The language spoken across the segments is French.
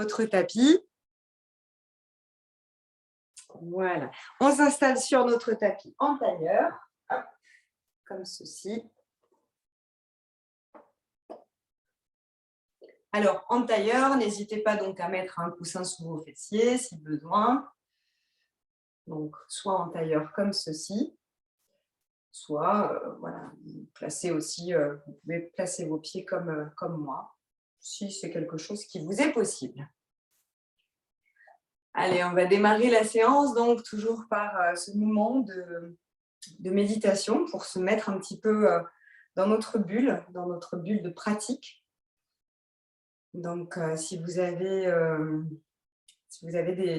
votre tapis. Voilà. On s'installe sur notre tapis en tailleur, hop, comme ceci. Alors, en tailleur, n'hésitez pas donc à mettre un coussin sous vos fessiers si besoin. Donc, soit en tailleur comme ceci, soit, voilà, vous pouvez placer vos pieds comme moi, si c'est quelque chose qui vous est possible. Allez, on va démarrer la séance, donc toujours par ce mouvement de méditation pour se mettre un petit peu dans notre bulle de pratique. Donc, si vous avez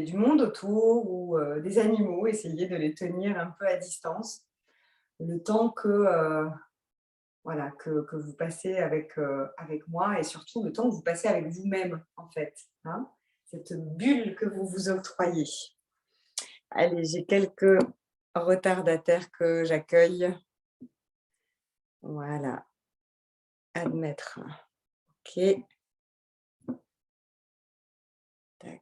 du monde autour ou des animaux, essayez de les tenir un peu à distance, le temps que vous passez avec moi et surtout le temps que vous passez avec vous-même, en fait. Hein, cette bulle que vous vous octroyez. Allez, j'ai quelques retardataires que j'accueille. Voilà. Admettre. OK. Tac.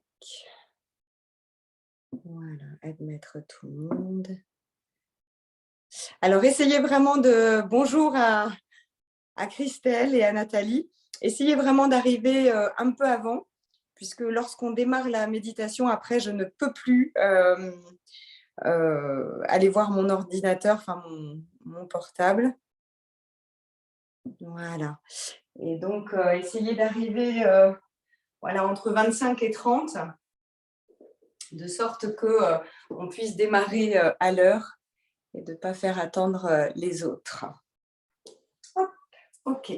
Voilà, admettre tout le monde. Alors, essayez vraiment de... Bonjour à Christelle et à Nathalie. Essayez vraiment d'arriver un peu avant, puisque lorsqu'on démarre la méditation, après, je ne peux plus aller voir mon ordinateur, enfin mon portable. Voilà. Et donc, essayez d'arriver entre 25 et 30, de sorte qu'on puisse démarrer à l'heure et de ne pas faire attendre les autres. Hop, OK.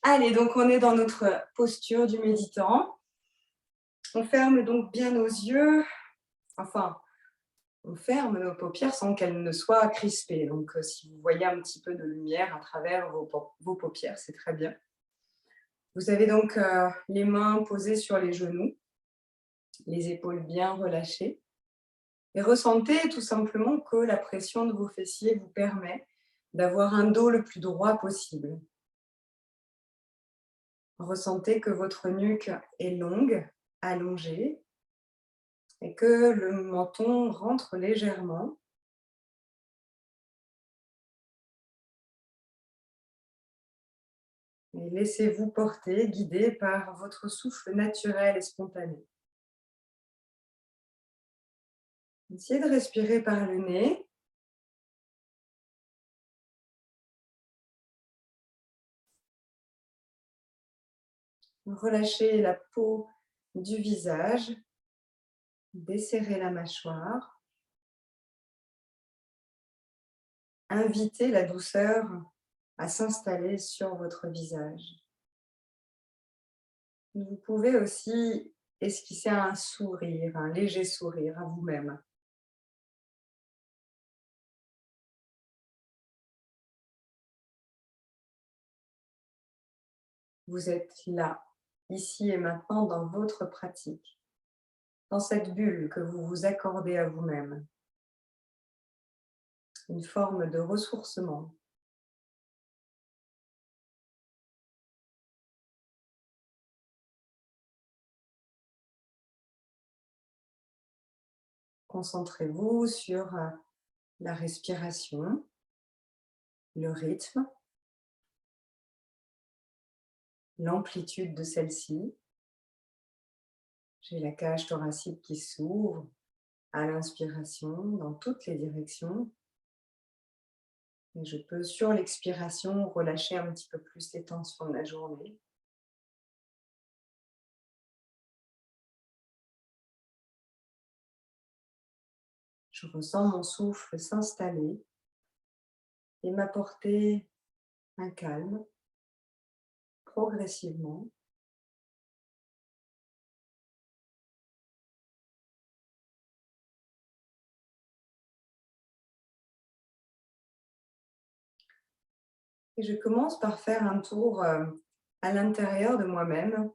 Allez, donc on est dans notre posture du méditant. On ferme donc bien nos yeux. Enfin, on ferme nos paupières sans qu'elles ne soient crispées. Donc, si vous voyez un petit peu de lumière à travers vos paupières, c'est très bien. Vous avez donc les mains posées sur les genoux, les épaules bien relâchées. Et ressentez tout simplement que la pression de vos fessiers vous permet d'avoir un dos le plus droit possible. Ressentez que votre nuque est longue, allongée, et que le menton rentre légèrement. Et laissez-vous porter, guider par votre souffle naturel et spontané. Essayez de respirer par le nez. Relâchez la peau du visage. Desserrez la mâchoire. Invitez la douceur à s'installer sur votre visage. Vous pouvez aussi esquisser un sourire, un léger sourire à vous-même. Vous êtes là, ici et maintenant, dans votre pratique, dans cette bulle que vous vous accordez à vous-même. Une forme de ressourcement. Concentrez-vous sur la respiration, le rythme, l'amplitude de celle-ci. J'ai la cage thoracique qui s'ouvre à l'inspiration dans toutes les directions. Et je peux, sur l'expiration, relâcher un petit peu plus les tensions de la journée. Je ressens mon souffle s'installer et m'apporter un calme progressivement. Et je commence par faire un tour à l'intérieur de moi-même,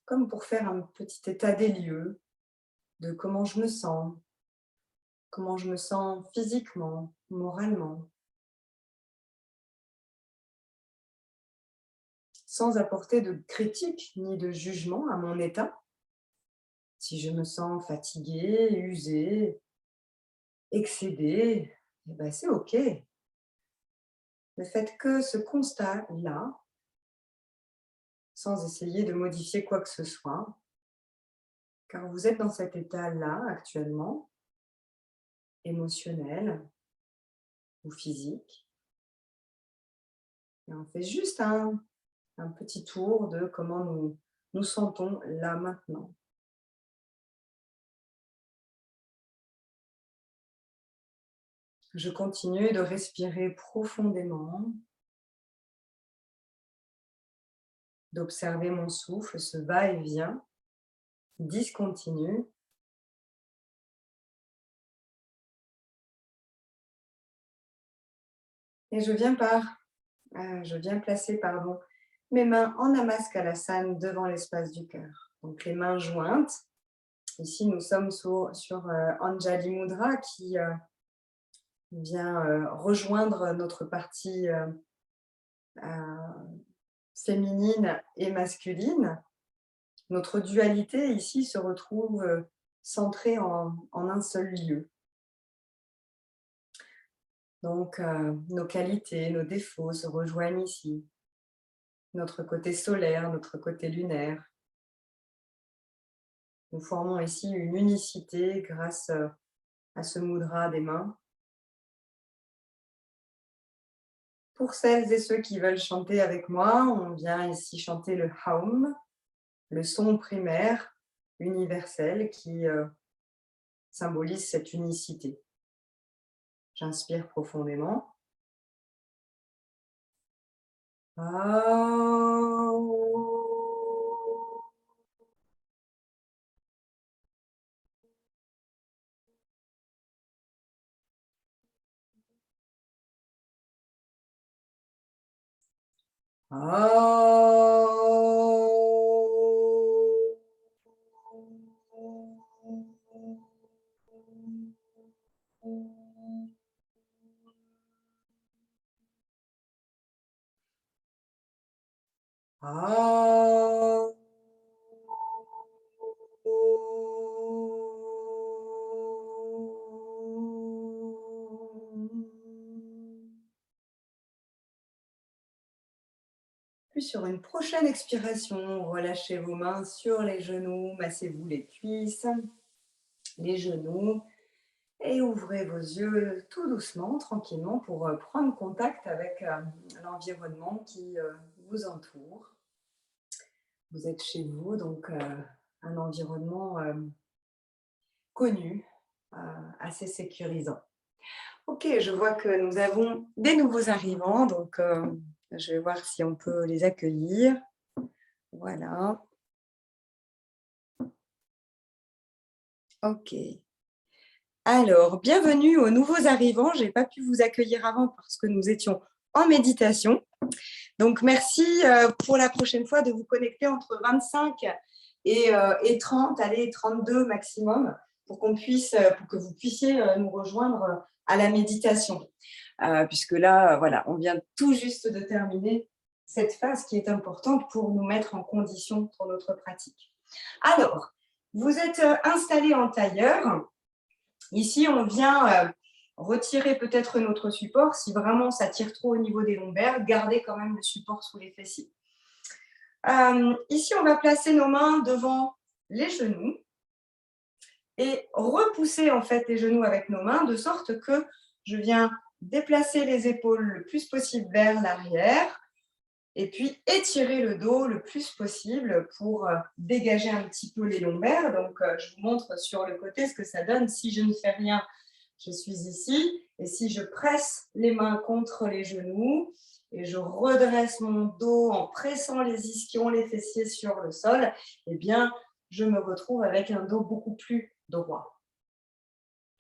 comme pour faire un petit état des lieux de comment je me sens physiquement, moralement, sans apporter de critique ni de jugement à mon état. Si je me sens fatiguée, usée, excédée, eh ben, c'est OK. Ne faites que ce constat-là, sans essayer de modifier quoi que ce soit, car vous êtes dans cet état-là actuellement, émotionnel ou physique. Et on fait juste un petit tour de comment nous nous sentons là maintenant. Je continue de respirer profondément, d'observer mon souffle, ce va-et-vient discontinu. Et je viens placer mes mains en Namaskalasana devant l'espace du cœur. Donc les mains jointes. Ici, nous sommes sur Anjali Mudra qui vient rejoindre notre partie féminine et masculine. Notre dualité ici se retrouve centrée en un seul lieu. Donc, nos qualités, nos défauts se rejoignent ici. Notre côté solaire, notre côté lunaire. Nous formons ici une unicité grâce à ce mudra des mains. Pour celles et ceux qui veulent chanter avec moi, on vient ici chanter le Haum, le son primaire universel qui symbolise cette unicité. J'inspire profondément. Puis sur une prochaine expiration, relâchez vos mains sur les genoux, massez-vous les cuisses, les genoux et ouvrez vos yeux tout doucement, tranquillement pour prendre contact avec l'environnement qui vous entoure. Vous êtes chez vous, donc un environnement connu, assez sécurisant. Ok, je vois que nous avons des nouveaux arrivants, donc je vais voir si on peut les accueillir. Voilà. Ok. Alors, bienvenue aux nouveaux arrivants. Je n'ai pas pu vous accueillir avant parce que nous étions en méditation. Donc, merci pour la prochaine fois de vous connecter entre 25 et 30, allez, 32 maximum, pour que vous puissiez nous rejoindre à la méditation. Puisque là, voilà, on vient tout juste de terminer cette phase qui est importante pour nous mettre en condition pour notre pratique. Alors, vous êtes installés en tailleur. Ici, on vient retirer peut-être notre support. Si vraiment ça tire trop au niveau des lombaires, gardez quand même le support sous les fessiers. Ici, on va placer nos mains devant les genoux et repousser en fait les genoux avec nos mains de sorte que je viens déplacer les épaules le plus possible vers l'arrière et puis étirer le dos le plus possible pour dégager un petit peu les lombaires. Donc, je vous montre sur le côté ce que ça donne. Si je ne fais rien, je suis ici. Et si je presse les mains contre les genoux et je redresse mon dos en pressant les ischions, les fessiers sur le sol, eh bien, je me retrouve avec un dos beaucoup plus droit.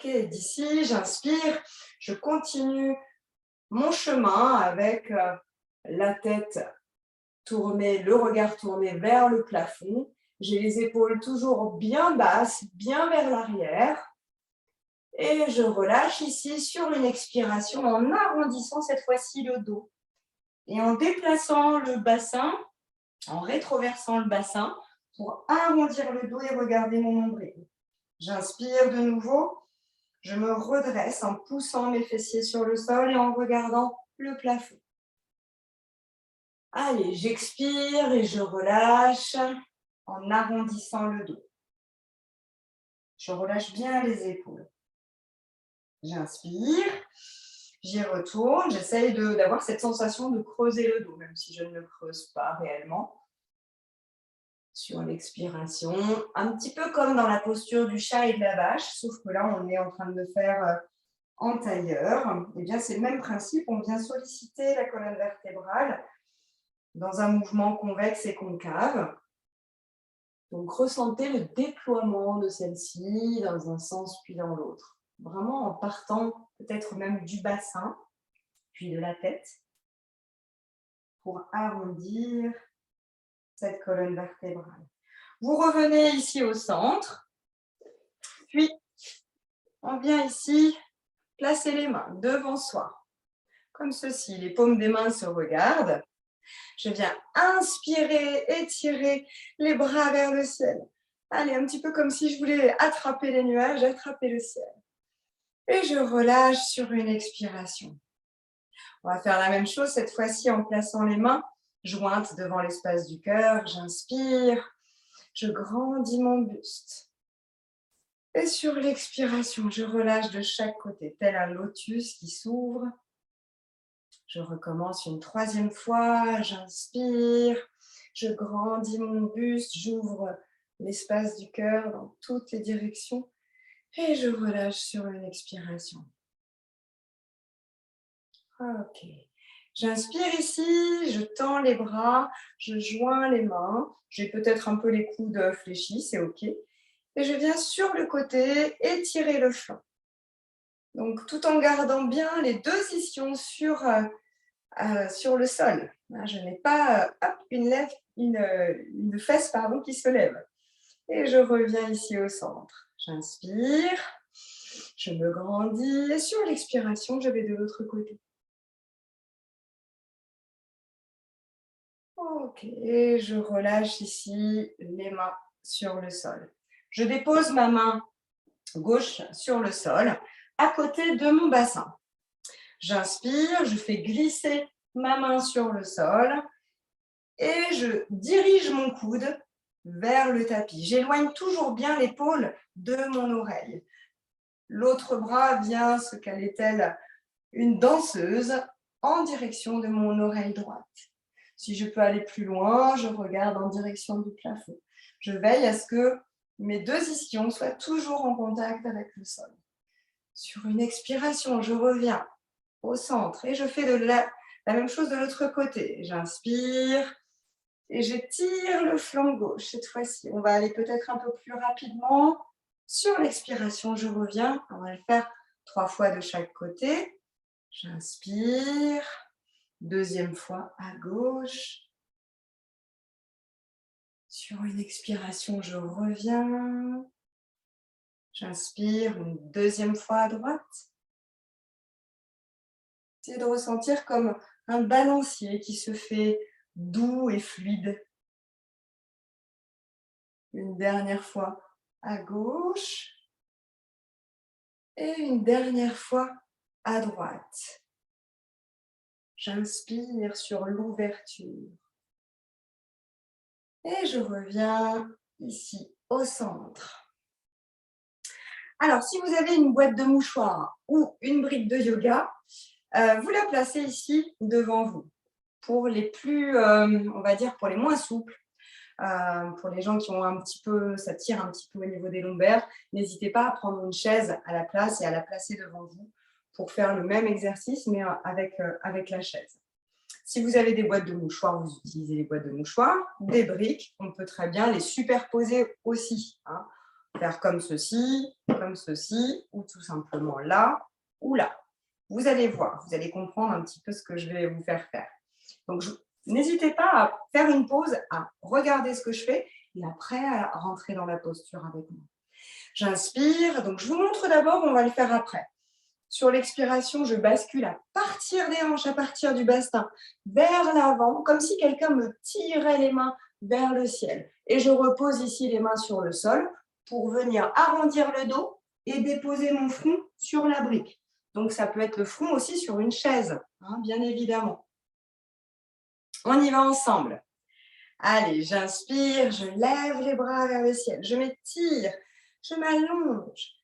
Ok, d'ici, j'inspire, je continue mon chemin avec la tête tournée, le regard tourné vers le plafond. J'ai les épaules toujours bien basses, bien vers l'arrière. Et je relâche ici sur une expiration en arrondissant cette fois-ci le dos. Et en déplaçant le bassin, en rétroversant le bassin, pour arrondir le dos et regarder mon nombril. J'inspire de nouveau. Je me redresse en poussant mes fessiers sur le sol et en regardant le plafond. Allez, j'expire et je relâche en arrondissant le dos. Je relâche bien les épaules. J'inspire, j'y retourne, j'essaye d'avoir cette sensation de creuser le dos, même si je ne le creuse pas réellement. Sur l'expiration, un petit peu comme dans la posture du chat et de la vache, sauf que là, on est en train de le faire en tailleur. Eh bien, c'est le même principe, on vient solliciter la colonne vertébrale dans un mouvement convexe et concave. Donc, ressentez le déploiement de celle-ci dans un sens puis dans l'autre. Vraiment en partant peut-être même du bassin, puis de la tête, pour arrondir cette colonne vertébrale. Vous revenez ici au centre, puis on vient ici placer les mains devant soi, comme ceci. Les paumes des mains se regardent. Je viens inspirer, étirer les bras vers le ciel. Allez, un petit peu comme si je voulais attraper les nuages, attraper le ciel. Et je relâche sur une expiration. On va faire la même chose cette fois-ci en plaçant les mains jointes devant l'espace du cœur. J'inspire, je grandis mon buste. Et sur l'expiration, je relâche de chaque côté, tel un lotus qui s'ouvre. Je recommence une troisième fois, j'inspire, je grandis mon buste, j'ouvre l'espace du cœur dans toutes les directions et je relâche sur une expiration. Ok. J'inspire ici, je tends les bras, je joins les mains, j'ai peut-être un peu les coudes fléchis, c'est ok. Et je viens sur le côté étirer le flanc. Donc tout en gardant bien les deux ischions sur le sol. Je n'ai pas une fesse qui se lève. Et je reviens ici au centre. J'inspire, je me grandis et sur l'expiration, je vais de l'autre côté. Ok, et je relâche ici les mains sur le sol. Je dépose ma main gauche sur le sol, à côté de mon bassin. J'inspire, je fais glisser ma main sur le sol et je dirige mon coude vers le tapis. J'éloigne toujours bien l'épaule de mon oreille. L'autre bras vient se caler telle une danseuse en direction de mon oreille droite. Si je peux aller plus loin, je regarde en direction du plafond. Je veille à ce que mes deux ischions soient toujours en contact avec le sol. Sur une expiration, je reviens au centre et je fais la même chose de l'autre côté. J'inspire et j'étire le flanc gauche cette fois-ci. On va aller peut-être un peu plus rapidement. Sur l'expiration, je reviens. On va le faire 3 fois de chaque côté. J'inspire. Deuxième fois à gauche. Sur une expiration, je reviens. J'inspire une deuxième fois à droite. Essayez de ressentir comme un balancier qui se fait doux et fluide. Une dernière fois à gauche. Et une dernière fois à droite. J'inspire sur l'ouverture. Et je reviens ici au centre. Alors, si vous avez une boîte de mouchoirs ou une brique de yoga, vous la placez ici devant vous. Pour les plus, on va dire, pour les moins souples, pour les gens qui ont un petit peu, ça tire un petit peu au niveau des lombaires, n'hésitez pas à prendre une chaise à la place et à la placer devant vous pour faire le même exercice, mais avec la chaise. Si vous avez des boîtes de mouchoirs, vous utilisez les boîtes de mouchoirs. Des briques, on peut très bien les superposer aussi. Faire comme ceci, ou tout simplement là ou là. Vous allez voir, vous allez comprendre un petit peu ce que je vais vous faire faire. Donc, n'hésitez pas à faire une pause, à regarder ce que je fais et après à rentrer dans la posture avec moi. J'inspire, donc je vous montre d'abord, on va le faire après. Sur l'expiration, je bascule à partir des hanches, à partir du bassin, vers l'avant, comme si quelqu'un me tirait les mains vers le ciel. Et je repose ici les mains sur le sol pour venir arrondir le dos et déposer mon front sur la brique. Donc, ça peut être le front aussi sur une chaise, hein, bien évidemment. On y va ensemble. Allez, j'inspire, je lève les bras vers le ciel, je m'étire, je m'allonge.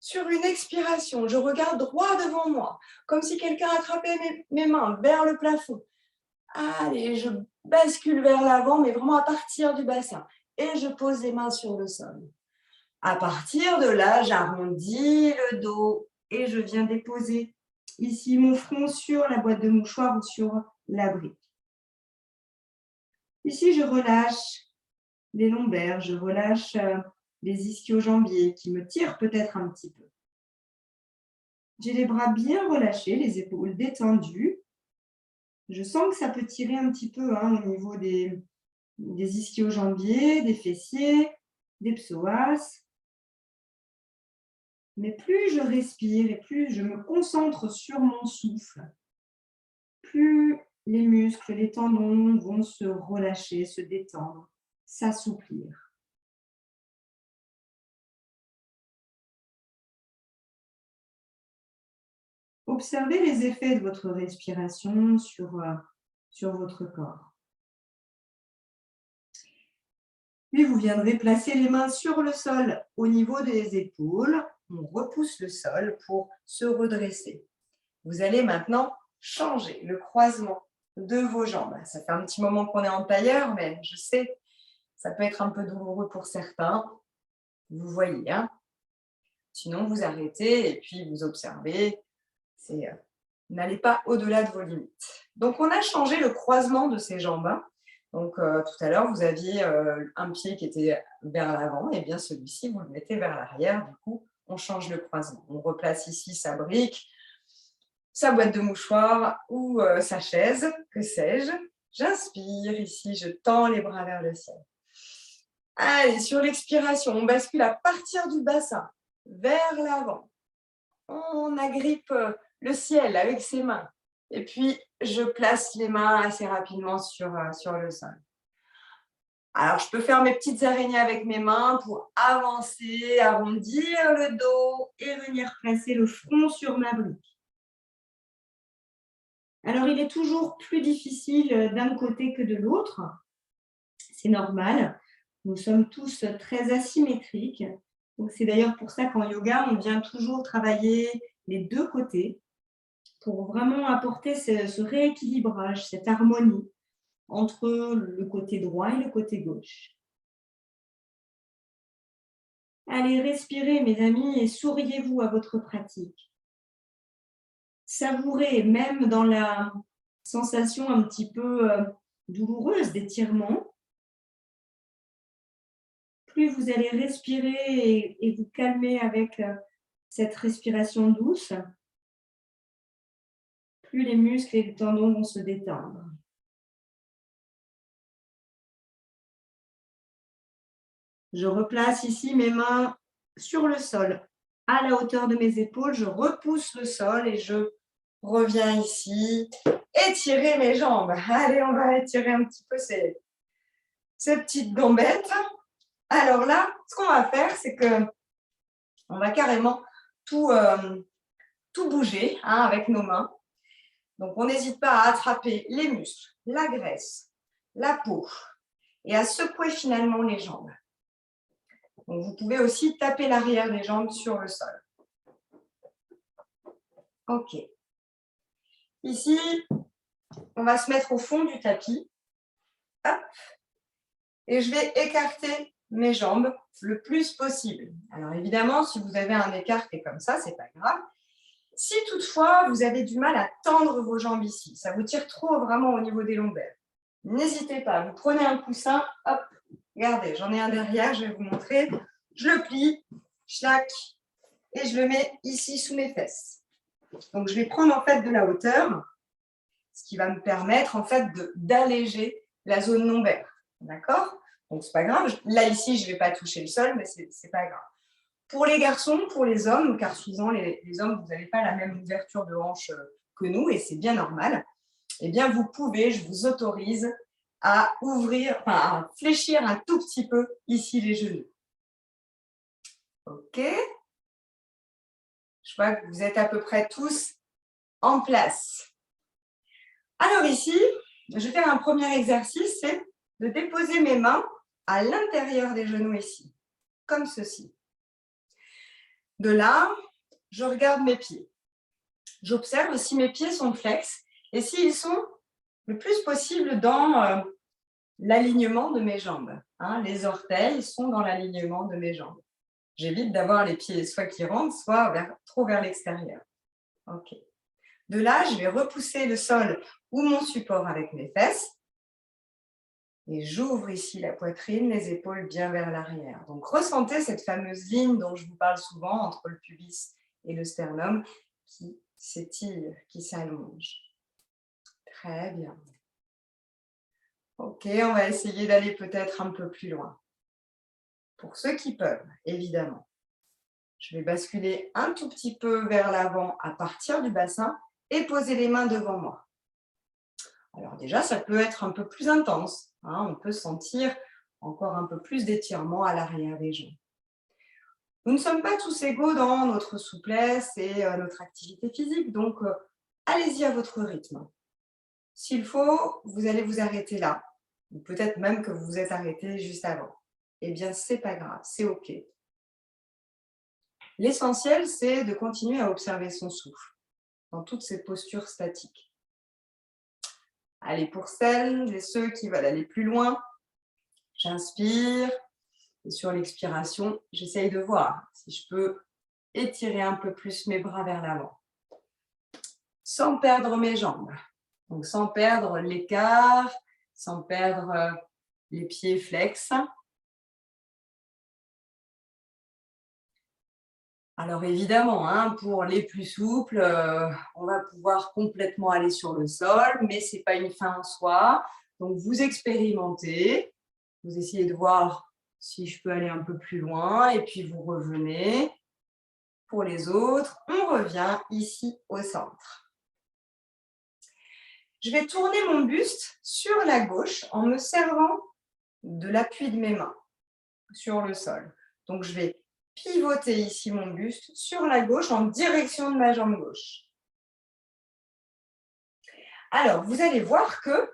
Sur une expiration, je regarde droit devant moi, comme si quelqu'un attrapait mes mains vers le plafond. Allez, je bascule vers l'avant, mais vraiment à partir du bassin. Et je pose les mains sur le sol. À partir de là, j'arrondis le dos et je viens déposer ici mon front sur la boîte de mouchoirs ou sur la brique. Ici, je relâche les lombaires, je relâche les ischio-jambiers qui me tirent peut-être un petit peu. J'ai les bras bien relâchés, les épaules détendues. Je sens que ça peut tirer un petit peu au niveau des ischio-jambiers, des fessiers, des psoas. Mais plus je respire et plus je me concentre sur mon souffle, plus les muscles, les tendons vont se relâcher, se détendre, s'assouplir. Observez les effets de votre respiration sur votre corps. Puis vous viendrez placer les mains sur le sol au niveau des épaules. On repousse le sol pour se redresser. Vous allez maintenant changer le croisement de vos jambes. Ça fait un petit moment qu'on est en tailleur, mais je sais, ça peut être un peu douloureux pour certains. Vous voyez, hein? Sinon, vous arrêtez et puis vous observez. N'allez pas au-delà de vos limites. Donc, on a changé le croisement de ces jambes. Donc, tout à l'heure, vous aviez un pied qui était vers l'avant. Et bien, celui-ci, vous le mettez vers l'arrière. Du coup, on change le croisement. On replace ici sa brique, sa boîte de mouchoirs ou sa chaise, que sais-je. J'inspire ici, je tends les bras vers le ciel. Allez, sur l'expiration, on bascule à partir du bassin, vers l'avant. On agrippe le ciel avec ses mains. Et puis, je place les mains assez rapidement sur le sol. Alors, je peux faire mes petites araignées avec mes mains pour avancer, arrondir le dos et venir placer le front sur ma brique. Alors, il est toujours plus difficile d'un côté que de l'autre. C'est normal. Nous sommes tous très asymétriques. Donc, c'est d'ailleurs pour ça qu'en yoga, on vient toujours travailler les deux côtés pour vraiment apporter ce rééquilibrage, cette harmonie entre le côté droit et le côté gauche. Allez, respirez, mes amis, et souriez-vous à votre pratique. Savourez, même dans la sensation un petit peu douloureuse d'étirement. Plus vous allez respirer et vous calmer avec cette respiration douce, plus les muscles et les tendons vont se détendre. Je replace ici mes mains sur le sol, à la hauteur de mes épaules. Je repousse le sol et je reviens ici. Étirer mes jambes. Allez, on va étirer un petit peu ces petites gambettes. Alors là, ce qu'on va faire, c'est que on va carrément tout bouger avec nos mains. Donc, on n'hésite pas à attraper les muscles, la graisse, la peau et à secouer finalement les jambes. Donc, vous pouvez aussi taper l'arrière des jambes sur le sol. OK. Ici, on va se mettre au fond du tapis. Hop. Et je vais écarter mes jambes le plus possible. Alors, évidemment, si vous avez un écart qui est comme ça, ce n'est pas grave. Si toutefois, vous avez du mal à tendre vos jambes ici, ça vous tire trop vraiment au niveau des lombaires, n'hésitez pas, vous prenez un coussin, hop, regardez, j'en ai un derrière, je vais vous montrer. Je le plie, chlac, et je le mets ici sous mes fesses. Donc, je vais prendre en fait de la hauteur, ce qui va me permettre en fait d'alléger la zone lombaire. D'accord? Donc, c'est pas grave. Là, ici, je ne vais pas toucher le sol, mais c'est pas grave. Pour les garçons, pour les hommes, car souvent les hommes, vous n'avez pas la même ouverture de hanche que nous, et c'est bien normal, eh bien, vous pouvez, je vous autorise à ouvrir, enfin à fléchir un tout petit peu ici les genoux. OK. Je vois que vous êtes à peu près tous en place. Alors ici, je vais faire un premier exercice, c'est de déposer mes mains à l'intérieur des genoux ici, comme ceci. De là, je regarde mes pieds. J'observe si mes pieds sont flex et s'ils sont le plus possible dans l'alignement de mes jambes. Hein, les orteils sont dans l'alignement de mes jambes. J'évite d'avoir les pieds soit qui rentrent, soit trop vers l'extérieur. OK. De là, je vais repousser le sol ou mon support avec mes fesses. Et j'ouvre ici la poitrine, les épaules bien vers l'arrière. Donc, ressentez cette fameuse ligne dont je vous parle souvent entre le pubis et le sternum qui s'étire, qui s'allonge. Très bien. OK, on va essayer d'aller peut-être un peu plus loin. Pour ceux qui peuvent, évidemment. Je vais basculer un tout petit peu vers l'avant à partir du bassin et poser les mains devant moi. Alors déjà, ça peut être un peu plus intense. Hein, on peut sentir encore un peu plus d'étirement à l'arrière des jambes. Nous ne sommes pas tous égaux dans notre souplesse et notre activité physique, donc allez-y à votre rythme. S'il faut, vous allez vous arrêter là, ou peut-être même que vous vous êtes arrêté juste avant. Eh bien, c'est pas grave, c'est OK. L'essentiel, c'est de continuer à observer son souffle dans toutes ces postures statiques. Allez, pour celles et ceux qui veulent aller plus loin, j'inspire et sur l'expiration, j'essaye de voir si je peux étirer un peu plus mes bras vers l'avant, sans perdre mes jambes. Donc, sans perdre l'écart, sans perdre les pieds flex. Alors évidemment, hein, pour les plus souples, on va pouvoir complètement aller sur le sol, mais ce n'est pas une fin en soi. Donc vous expérimentez, vous essayez de voir si je peux aller un peu plus loin et puis vous revenez. Pour les autres, on revient ici au centre. Je vais tourner mon buste sur la gauche en me servant de l'appui de mes mains sur le sol. Donc je vais pivoter ici mon buste sur la gauche en direction de ma jambe gauche. Alors, vous allez voir que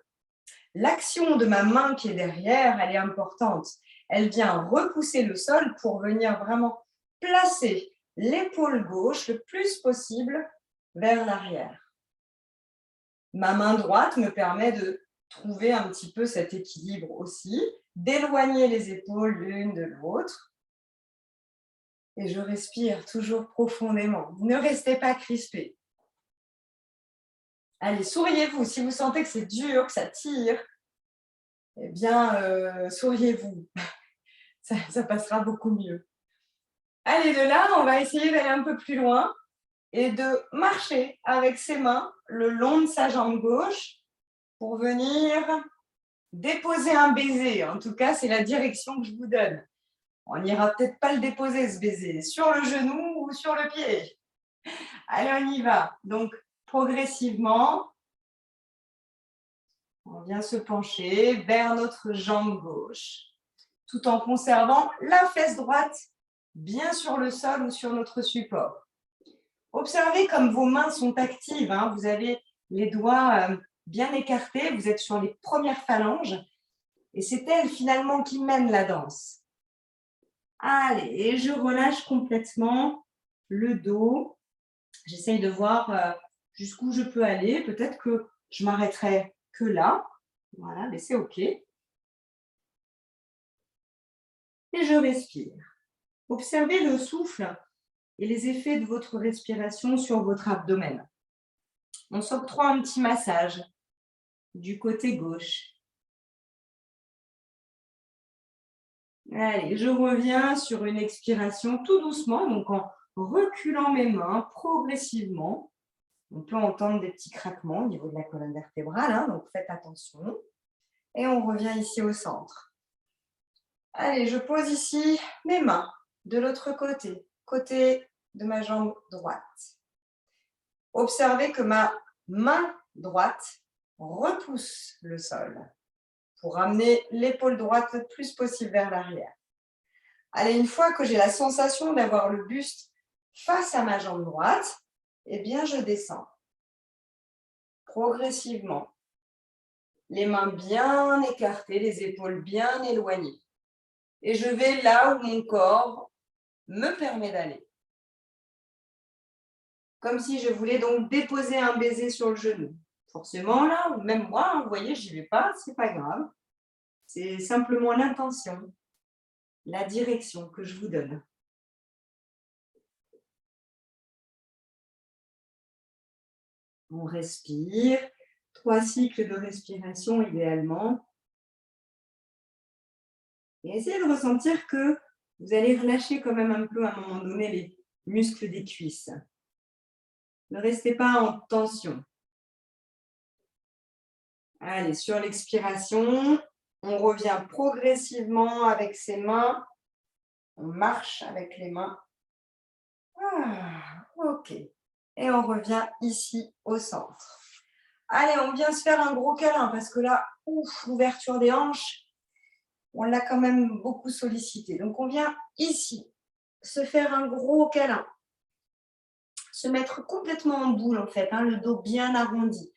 l'action de ma main qui est derrière, elle est importante. Elle vient repousser le sol pour venir vraiment placer l'épaule gauche le plus possible vers l'arrière. Ma main droite me permet de trouver un petit peu cet équilibre aussi, d'éloigner les épaules l'une de l'autre. Et je respire toujours profondément. Ne restez pas crispés. Allez, souriez-vous. Si vous sentez que c'est dur, que ça tire, eh bien, souriez-vous. Ça passera beaucoup mieux. Allez, de là, on va essayer d'aller un peu plus loin et de marcher avec ses mains le long de sa jambe gauche pour venir déposer un baiser. En tout cas, c'est la direction que je vous donne. On n'ira peut-être pas le déposer, ce baiser, sur le genou ou sur le pied. Allez, on y va. Donc, progressivement, on vient se pencher vers notre jambe gauche, tout en conservant la fesse droite bien sur le sol ou sur notre support. Observez comme vos mains sont actives. Hein. Vous avez les doigts bien écartés, vous êtes sur les premières phalanges et c'est elles finalement qui mènent la danse. Allez, et je relâche complètement le dos. J'essaye de voir jusqu'où je peux aller. Peut-être que je m'arrêterai que là. Voilà, mais c'est OK. Et je respire. Observez le souffle et les effets de votre respiration sur votre abdomen. On s'octroie un petit massage du côté gauche. Allez, je reviens sur une expiration tout doucement, donc en reculant mes mains progressivement. On peut entendre des petits craquements au niveau de la colonne vertébrale, hein, donc faites attention. Et on revient ici au centre. Allez, je pose ici mes mains de l'autre côté, côté de ma jambe droite. Observez que ma main droite repousse le sol. pour ramener l'épaule droite le plus possible vers l'arrière. Allez, une fois que j'ai la sensation d'avoir le buste face à ma jambe droite, eh bien, je descends progressivement. Les mains bien écartées, les épaules bien éloignées. Et je vais là où mon corps me permet d'aller. Comme si je voulais donc déposer un baiser sur le genou. Forcément, là, ou même moi, hein, vous voyez, je n'y vais pas, c'est pas grave. C'est simplement l'intention, la direction que je vous donne. On respire. 3 cycles de respiration idéalement. Et essayez de ressentir que vous allez relâcher quand même un peu à un moment donné les muscles des cuisses. Ne restez pas en tension. Allez, sur l'expiration, on revient progressivement avec ses mains. On marche avec les mains. Ah, ok. Et on revient ici au centre. Allez, on vient se faire un gros câlin parce que là, ouf, l'ouverture des hanches, on l'a quand même beaucoup sollicité. Donc, on vient ici se faire un gros câlin. Se mettre complètement en boule, en fait, hein, le dos bien arrondi.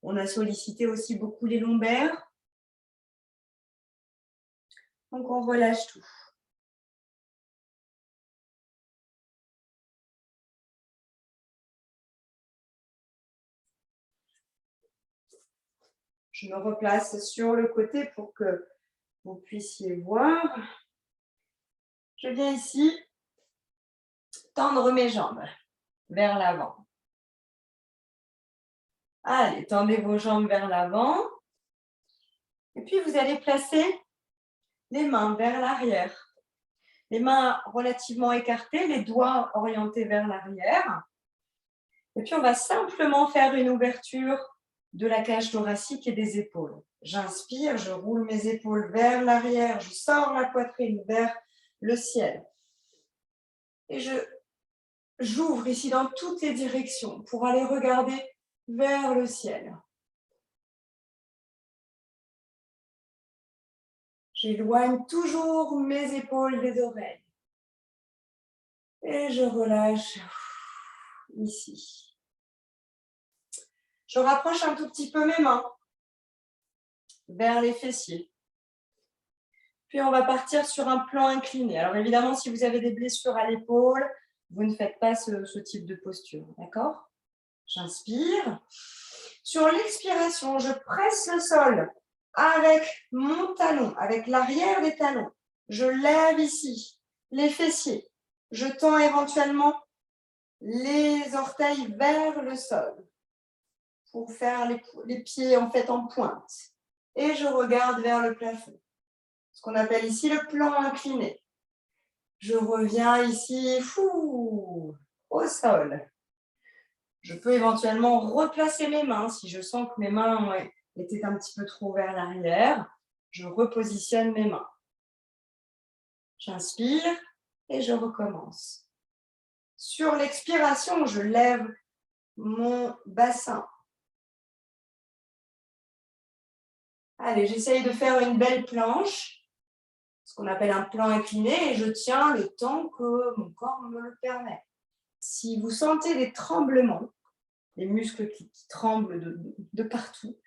On a sollicité aussi beaucoup les lombaires. Donc, on relâche tout. Je me replace sur le côté pour que vous puissiez voir. Je viens ici tendre mes jambes vers l'avant. Allez, tendez vos jambes vers l'avant. Et puis, vous allez placer les mains vers l'arrière. Les mains relativement écartées, les doigts orientés vers l'arrière. Et puis, on va simplement faire une ouverture de la cage thoracique et des épaules. J'inspire, je roule mes épaules vers l'arrière, je sors la poitrine vers le ciel. Et j'ouvre ici dans toutes les directions pour aller regarder vers le ciel. J'éloigne toujours mes épaules des oreilles. Et je relâche ici. Je rapproche un tout petit peu mes mains vers les fessiers. Puis on va partir sur un plan incliné. Alors évidemment, si vous avez des blessures à l'épaule, vous ne faites pas ce type de posture, d'accord? J'inspire. Sur l'expiration, je presse le sol avec mon talon, avec l'arrière des talons. Je lève ici les fessiers. Je tends éventuellement les orteils vers le sol pour faire les pieds en fait en pointe. Et je regarde vers le plafond. Ce qu'on appelle ici le plan incliné. Je reviens ici au sol. Je peux éventuellement replacer mes mains si je sens que mes mains étaient un petit peu trop vers l'arrière. Je repositionne mes mains. J'inspire et je recommence. Sur l'expiration, je lève mon bassin. Allez, j'essaye de faire une belle planche, ce qu'on appelle un plan incliné, et je tiens le temps que mon corps me le permet. Si vous sentez des tremblements, les muscles qui tremblent de partout,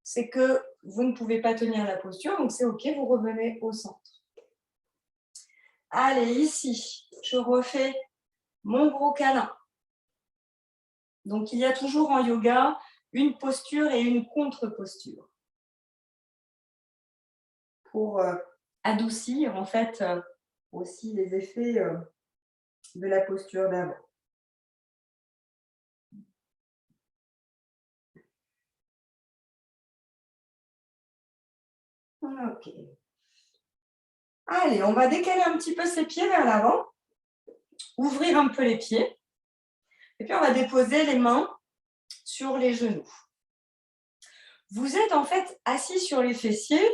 c'est que vous ne pouvez pas tenir la posture, donc c'est OK, vous revenez au centre. Allez, ici, je refais mon gros câlin. Donc, il y a toujours en yoga une posture et une contre-posture pour adoucir en fait aussi les effets de la posture d'avant. OK. Allez, on va décaler un petit peu ses pieds vers l'avant, ouvrir un peu les pieds, et puis on va déposer les mains sur les genoux. Vous êtes en fait assis sur les fessiers.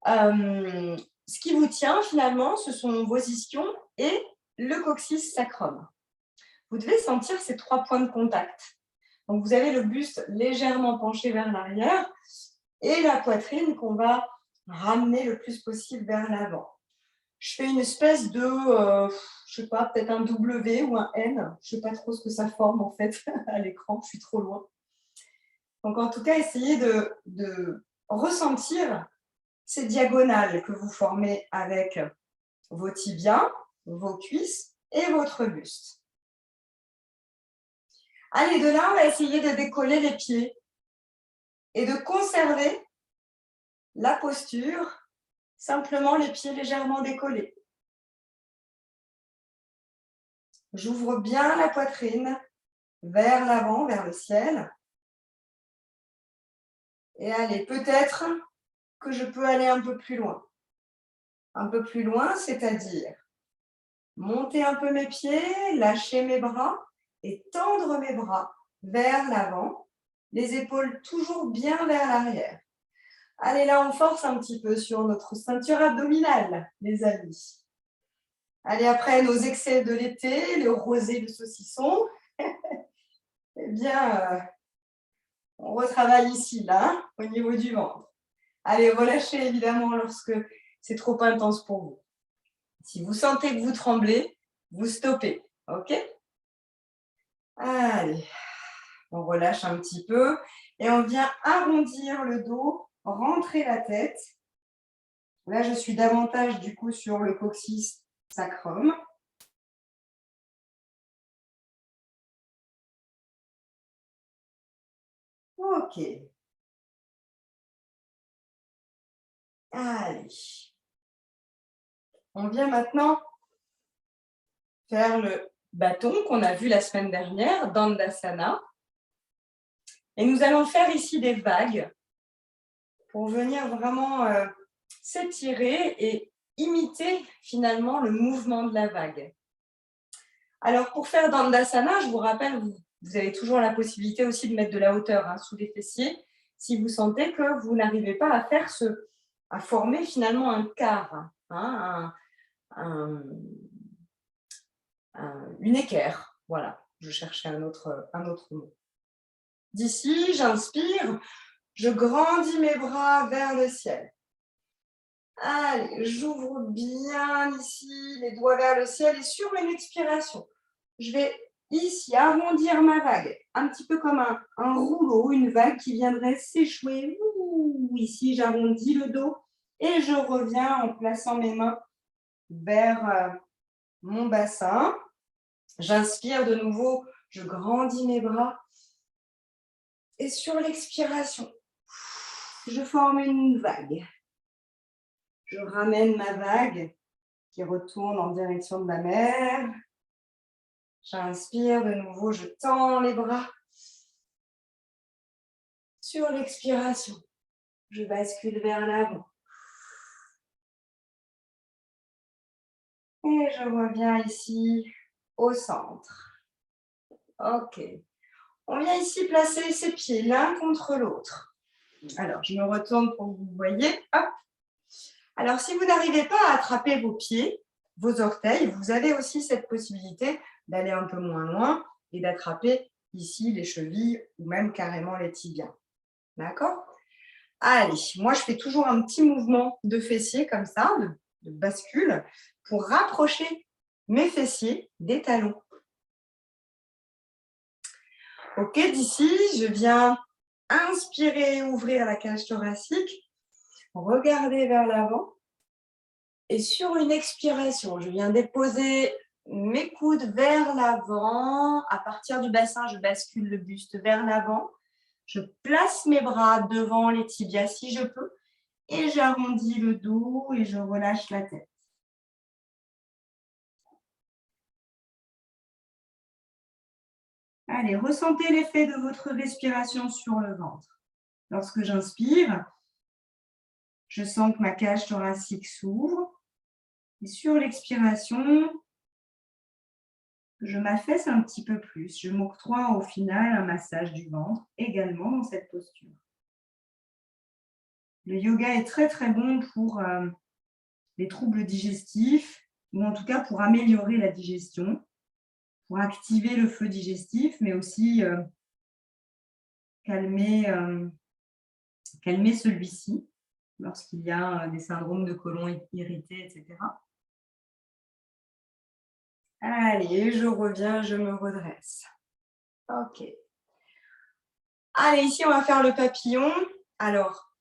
Ce qui vous tient finalement, ce sont vos ischions et le coccyx sacrum. Vous devez sentir ces 3 points de contact. Donc, vous avez le buste légèrement penché vers l'arrière et la poitrine qu'on va ramener le plus possible vers l'avant. Je fais une espèce de, je sais pas, peut-être un W ou un N. Je sais pas trop ce que ça forme en fait à l'écran, je suis trop loin. Donc en tout cas, essayez de ressentir ces diagonales que vous formez avec vos tibias, vos cuisses et votre buste. Allez, de là, on va essayer de décoller les pieds et de conserver la posture, simplement les pieds légèrement décollés. J'ouvre bien la poitrine vers l'avant, vers le ciel. Et allez, peut-être que je peux aller un peu plus loin. Un peu plus loin, c'est-à-dire monter un peu mes pieds, lâcher mes bras et tendre mes bras vers l'avant, les épaules toujours bien vers l'arrière. Allez, là, on force un petit peu sur notre ceinture abdominale, les amis. Allez, après nos excès de l'été, le rosé, le saucisson, eh bien, on retravaille ici, là, au niveau du ventre. Allez, relâchez évidemment lorsque c'est trop intense pour vous. Si vous sentez que vous tremblez, vous stoppez, ok? Allez, on relâche un petit peu et on vient arrondir le dos, rentrer la tête. Là, je suis davantage du coup sur le coccyx sacrum. Ok. Allez. On vient maintenant faire le bâton qu'on a vu la semaine dernière, Dandasana. Et nous allons faire ici des vagues pour venir vraiment s'étirer et imiter finalement le mouvement de la vague. Alors pour faire Dandasana, je vous rappelle, vous avez toujours la possibilité aussi de mettre de la hauteur sous les fessiers si vous sentez que vous n'arrivez pas à faire à former finalement un quart, une équerre. Voilà, je cherchais un autre mot. D'ici, j'inspire, je grandis mes bras vers le ciel. Allez, j'ouvre bien ici les doigts vers le ciel et sur une expiration, je vais ici arrondir ma vague, un petit peu comme un rouleau, une vague qui viendrait s'échouer. Ici, j'arrondis le dos et je reviens en plaçant mes mains vers mon bassin. J'inspire de nouveau, je grandis mes bras et sur l'expiration, je forme une vague. Je ramène ma vague qui retourne en direction de la mer. J'inspire de nouveau, je tends les bras. Sur l'expiration, je bascule vers l'avant. Et je reviens ici au centre. Ok. On vient ici placer ses pieds l'un contre l'autre. Alors, je me retourne pour que vous voyez. Hop. Alors, si vous n'arrivez pas à attraper vos pieds, vos orteils, vous avez aussi cette possibilité d'aller un peu moins loin et d'attraper ici les chevilles ou même carrément les tibias. D'accord? Allez, moi je fais toujours un petit mouvement de fessier comme ça, de bascule, pour rapprocher mes fessiers des talons. Ok, d'ici, je viens inspirer et ouvrir la cage thoracique, regarder vers l'avant. Et sur une expiration, je viens déposer mes coudes vers l'avant. À partir du bassin, je bascule le buste vers l'avant. Je place mes bras devant les tibias si je peux. Et j'arrondis le dos et je relâche la tête. Allez, ressentez l'effet de votre respiration sur le ventre. Lorsque j'inspire, je sens que ma cage thoracique s'ouvre. Et sur l'expiration, je m'affaisse un petit peu plus. Je m'octroie au final un massage du ventre également dans cette posture. Le yoga est très très bon pour les troubles digestifs ou en tout cas pour améliorer la digestion, pour activer le feu digestif, mais aussi calmer celui-ci. lorsqu'il y a des syndromes de côlon irrité, etc. Allez, je reviens, je me redresse. Ok. Allez, ici, on va faire le papillon. Alors,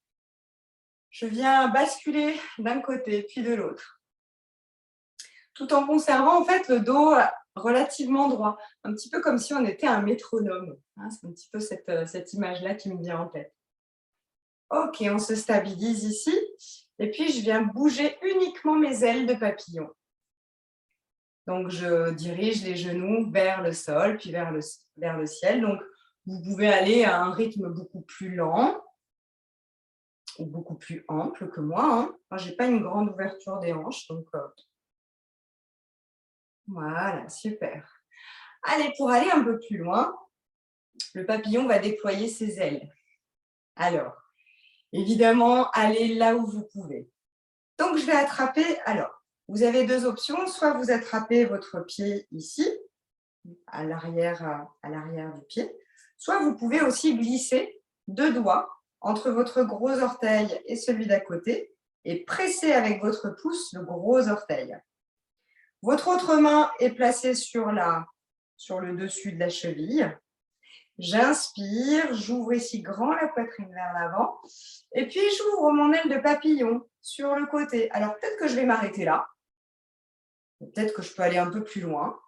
je viens basculer d'un côté, puis de l'autre, tout en conservant en fait le dos relativement droit, un petit peu comme si on était un métronome. Hein, c'est un petit peu cette image-là qui me vient en tête. Ok, on se stabilise ici. Et puis, je viens bouger uniquement mes ailes de papillon. Donc, je dirige les genoux vers le sol, puis vers le ciel. Donc, vous pouvez aller à un rythme beaucoup plus lent ou beaucoup plus ample que moi. Hein. Moi, je n'ai pas une grande ouverture des hanches. Donc, voilà, super. Allez, pour aller un peu plus loin, le papillon va déployer ses ailes. Alors, évidemment, allez là où vous pouvez. Donc, je vais attraper. Alors, vous avez deux options. Soit vous attrapez votre pied ici, à l'arrière du pied. Soit vous pouvez aussi glisser deux doigts entre votre gros orteil et celui d'à côté et presser avec votre pouce le gros orteil. Votre autre main est placée sur le dessus de la cheville. J'inspire, j'ouvre ici grand la poitrine vers l'avant et puis j'ouvre mon aile de papillon sur le côté. Alors peut-être que je vais m'arrêter là, peut-être que je peux aller un peu plus loin,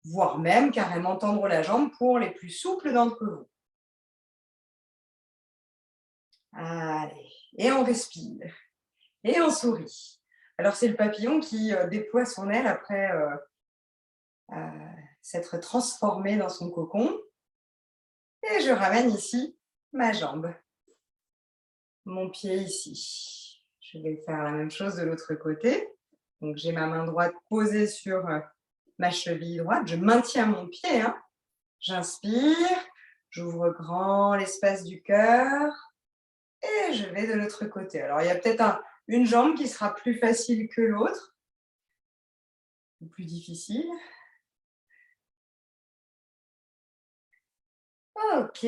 voire même carrément tendre la jambe pour les plus souples d'entre vous. Allez, et on respire, et on sourit. Alors c'est le papillon qui déploie son aile après s'être transformé dans son cocon. Et je ramène ici ma jambe, mon pied ici. Je vais faire la même chose de l'autre côté. Donc j'ai ma main droite posée sur ma cheville droite. Je maintiens mon pied. Hein. J'inspire, j'ouvre grand l'espace du cœur et je vais de l'autre côté. Alors il y a peut-être une jambe qui sera plus facile que l'autre, ou plus difficile. Ok,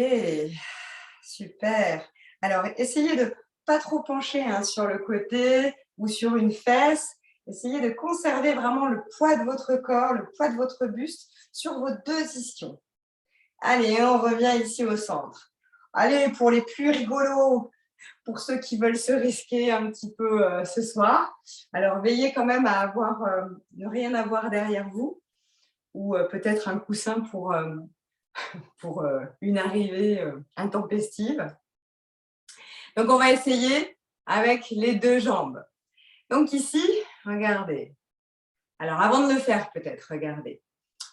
super. Alors, essayez de ne pas trop pencher sur le côté ou sur une fesse. Essayez de conserver vraiment le poids de votre corps, le poids de votre buste sur vos deux ischions. Allez, on revient ici au centre. Allez, pour les plus rigolos, pour ceux qui veulent se risquer un petit peu ce soir, alors veillez quand même à ne rien avoir derrière vous ou peut-être un coussin pour une arrivée intempestive. Donc, on va essayer avec les deux jambes. Donc ici, regardez. Alors, avant de le faire, peut-être, regardez.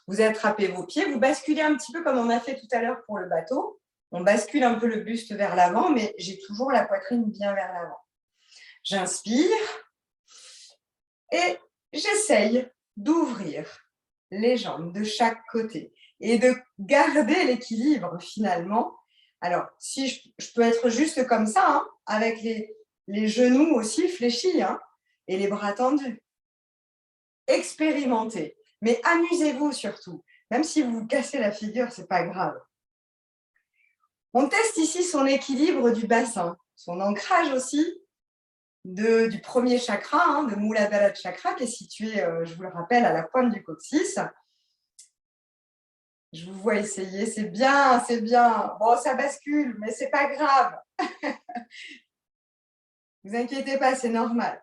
Vous attrapez vos pieds, vous basculez un petit peu comme on a fait tout à l'heure pour le bateau. On bascule un peu le buste vers l'avant, mais j'ai toujours la poitrine bien vers l'avant. J'inspire et j'essaye d'ouvrir les jambes de chaque côté et de garder l'équilibre finalement. Alors, si je peux être juste comme ça, hein, avec les genoux aussi fléchis hein, et les bras tendus. Expérimentez, mais amusez-vous surtout. Même si vous vous cassez la figure, ce n'est pas grave. On teste ici son équilibre du bassin, son ancrage aussi du premier chakra, hein, de Muladhara Chakra, qui est situé, je vous le rappelle, à la pointe du coccyx. Je vous vois essayer, c'est bien, c'est bien. Bon, ça bascule, mais c'est pas grave. Ne vous inquiétez pas, c'est normal.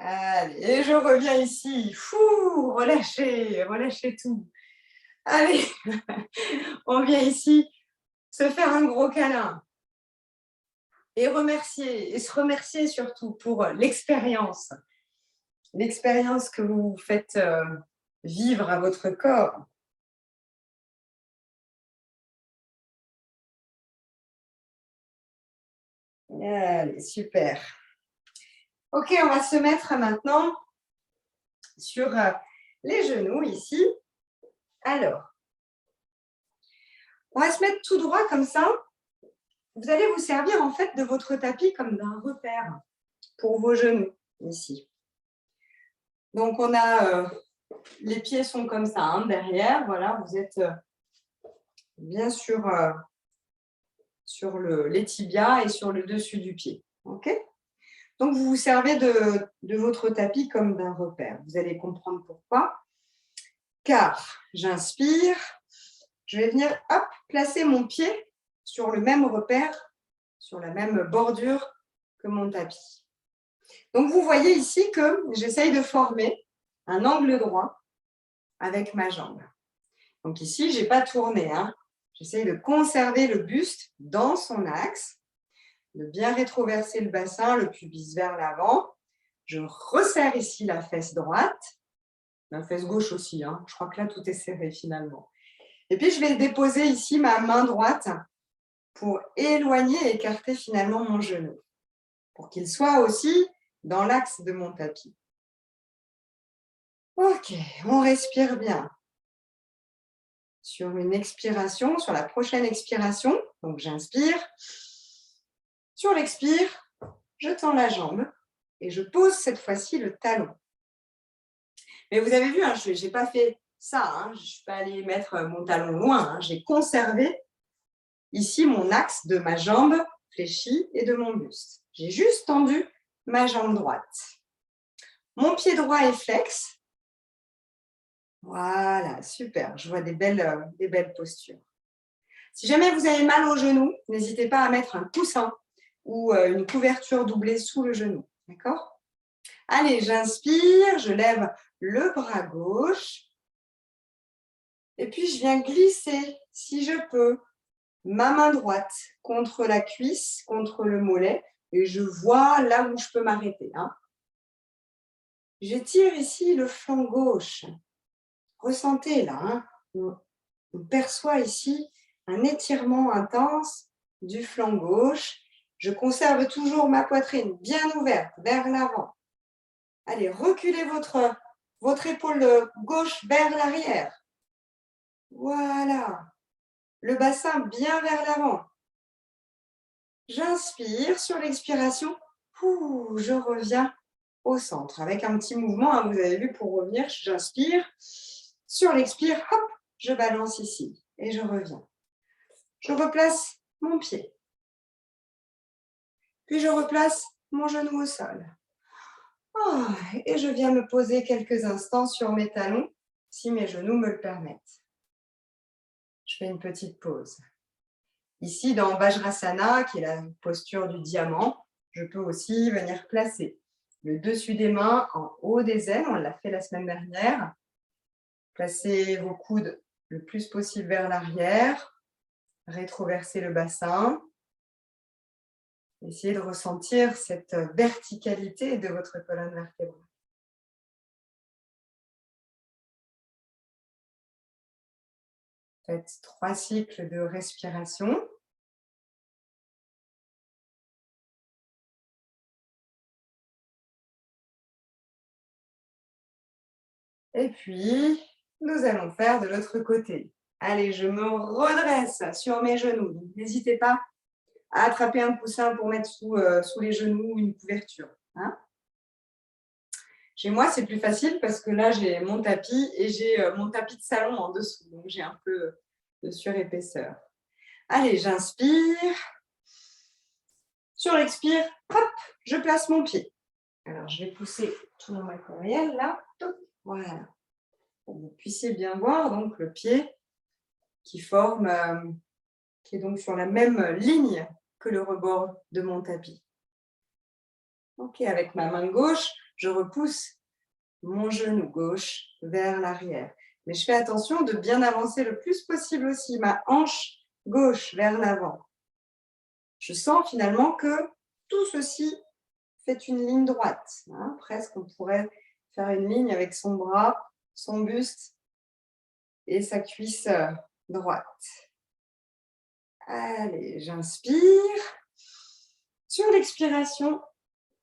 Allez, et je reviens ici. Fou, relâchez, relâchez tout. Allez, on vient ici se faire un gros câlin. Et se remercier surtout pour l'expérience que vous faites vivre à votre corps. Allez, super. Ok, on va se mettre maintenant sur les genoux ici. Alors, on va se mettre tout droit comme ça. Vous allez vous servir en fait de votre tapis comme d'un repère pour vos genoux ici. Donc, on a les pieds sont comme ça derrière. Voilà, vous êtes bien sur sur les tibias et sur le dessus du pied. Ok? Donc, vous vous servez de votre tapis comme d'un repère. Vous allez comprendre pourquoi. Car j'inspire, je vais venir placer mon pied sur le même repère, sur la même bordure que mon tapis. Donc, vous voyez ici que j'essaye de former un angle droit avec ma jambe. Donc ici, je n'ai pas tourné. J'essaye de conserver le buste dans son axe, de bien rétroverser le bassin, le pubis vers l'avant. Je resserre ici la fesse droite, la fesse gauche aussi. Je crois que là, tout est serré finalement. Et puis, je vais déposer ici ma main droite pour éloigner et écarter finalement mon genou, pour qu'il soit aussi dans l'axe de mon tapis. Ok, on respire bien. Sur une expiration, sur la prochaine expiration, donc j'inspire. Sur l'expire, je tends la jambe et je pose cette fois-ci le talon. Mais vous avez vu, je n'ai pas fait ça, je ne suis pas allée mettre mon talon loin, j'ai conservé ici mon axe de ma jambe fléchie et de mon buste. J'ai juste tendu ma jambe droite. Mon pied droit est flex. Voilà, super, je vois des belles postures. Si jamais vous avez mal au genou, n'hésitez pas à mettre un coussin ou une couverture doublée sous le genou. D'accord? Allez, j'inspire, je lève le bras gauche. Et puis, je viens glisser, si je peux, ma main droite contre la cuisse, contre le mollet. Et je vois là où je peux m'arrêter. J'étire ici le flanc gauche. Ressentez là. On perçoit ici un étirement intense du flanc gauche. Je conserve toujours ma poitrine bien ouverte vers l'avant. Allez, reculez votre épaule gauche vers l'arrière. Voilà. Le bassin bien vers l'avant. J'inspire. Sur l'expiration, je reviens au centre. Avec un petit mouvement, vous avez vu, pour revenir, j'inspire. Sur l'expire, hop, je balance ici et je reviens. Je replace mon pied. Puis je replace mon genou au sol. Et je viens me poser quelques instants sur mes talons, si mes genoux me le permettent. Je fais une petite pause. Ici, dans Vajrasana, qui est la posture du diamant, je peux aussi venir placer le dessus des mains en haut des ailes. On l'a fait la semaine dernière. Placez vos coudes le plus possible vers l'arrière. Rétroversez le bassin. Essayez de ressentir cette verticalité de votre colonne vertébrale. Faites 3 cycles de respiration. Et puis, nous allons faire de l'autre côté. Allez, je me redresse sur mes genoux. N'hésitez pas à attraper un coussin pour mettre sous les genoux une couverture. Chez moi, c'est plus facile parce que là, j'ai mon tapis et j'ai mon tapis de salon en dessous. Donc, j'ai un peu de surépaisseur. Allez, j'inspire. Sur l'expire, hop, je place mon pied. Alors, je vais pousser tout mon matériel là. Voilà. Pour que vous puissiez bien voir donc le pied qui est donc sur la même ligne que le rebord de mon tapis. Ok, avec ma main gauche, je repousse mon genou gauche vers l'arrière. Mais je fais attention de bien avancer le plus possible aussi ma hanche gauche vers l'avant. Je sens finalement que tout ceci fait une ligne droite. Presque, on pourrait faire une ligne avec son bras, son buste et sa cuisse droite. Allez, j'inspire. Sur l'expiration,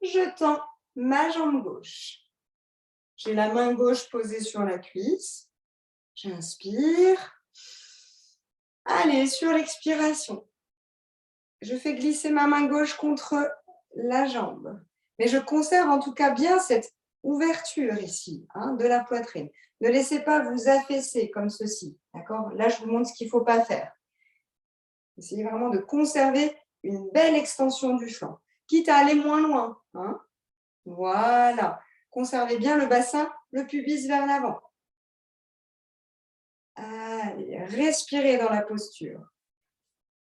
je tends ma jambe gauche. J'ai la main gauche posée sur la cuisse. J'inspire. Allez, sur l'expiration, je fais glisser ma main gauche contre la jambe. Mais je conserve en tout cas bien cette ouverture ici, de la poitrine. Ne laissez pas vous affaisser comme ceci. D'accord ? Là, je vous montre ce qu'il ne faut pas faire. Essayez vraiment de conserver une belle extension du flanc, quitte à aller moins loin. Hein. Voilà. Conservez bien le bassin, le pubis vers l'avant. Allez, respirez dans la posture.